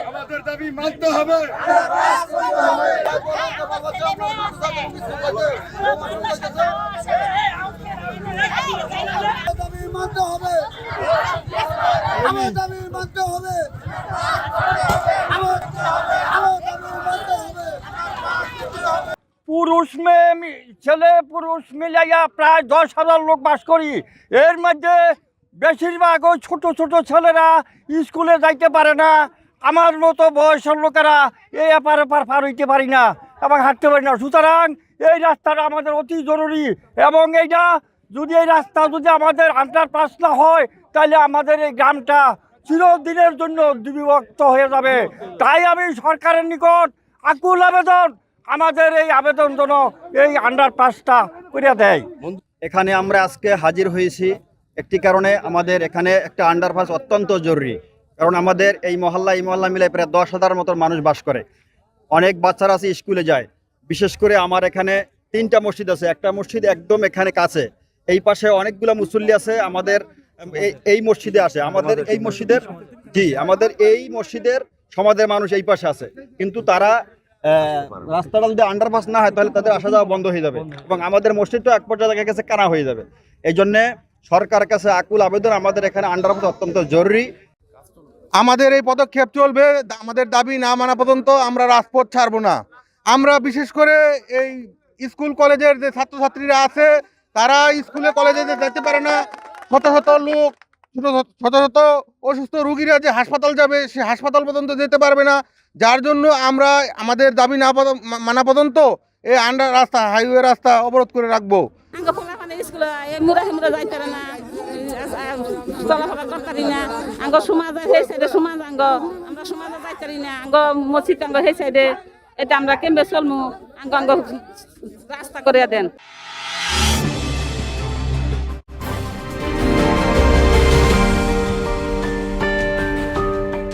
আমাদের দাবি মানতে হবে। পুরুষ মেয়ে ছেলে পুরুষ মিলাইয়া প্রায় 10,000 লোক বাস করি। এর মধ্যে বেশিরভাগ ওই ছোট ছোট ছেলেরা স্কুলে যাইতে পারে না। আমার মতো বয়সের লোকেরা এই পার হইতে পারি না এবং হাঁটতে পারি না। সুতরাং এই রাস্তাটা আমাদের অতি জরুরি এবং এই রাস্তা যদি আমাদের আন্ডারপাস না হয় তাহলে আমাদের এই গ্রামটা চিরদিনের জন্য বিভক্ত হয়ে যাবে। তাই আমি সরকারের নিকট আকুল আবেদন, আমাদের এই আবেদন যেন এই আন্ডারপাসটা করে দেয়। এখানে আমরা আজকে হাজির হয়েছি একটি কারণে, আমাদের এখানে একটা আন্ডারপাস অত্যন্ত জরুরি। কারণ আমাদের এই মহল্লা মিলে প্রায় 10,000 মতো মানুষ বাস করে। অনেক বাচ্চারা আছে স্কুলে যায়। বিশেষ করে আমার এখানে 3টা মসজিদ আছে। একটা মসজিদ একদম এখানে কাছে, এই পাশে অনেকগুলো মুসল্লি আছে। আমাদের এই মসজিদে আসে, আমাদের এই মসজিদের সমাজের মানুষ এই পাশে আছে। কিন্তু তারা রাস্তাটা যদি আন্ডারপাস না হয় তাহলে তাদের আসা যাওয়া বন্ধ হয়ে যাবে এবং আমাদের মসজিদটা এক পর্যায়ে দেখা গেছে কানা হয়ে যাবে। এই জন্যে সরকারের কাছে আকুল আবেদন, আমাদের এখানে আন্ডারপাস অত্যন্ত জরুরি। আমাদের এই পদক্ষেপ চলবে, আমাদের দাবি না মানা পর্যন্ত আমরা রাজপথ ছাড়বো না। আমরা বিশেষ করে এই স্কুল কলেজের যে ছাত্রছাত্রীরা আছে তারা স্কুলে কলেজে যেতে পারে না। শত শত লোক, শত শত অসুস্থ রুগীরা যে হাসপাতাল যাবে সে হাসপাতাল পর্যন্ত যেতে পারবে না। যার জন্য আমরা আমাদের দাবি না মানা পর্যন্ত এই হাইওয়ে রাস্তা অবরোধ করে রাখবো। এটা আমরা কেমবে চলমু, রাস্তা করে দেন।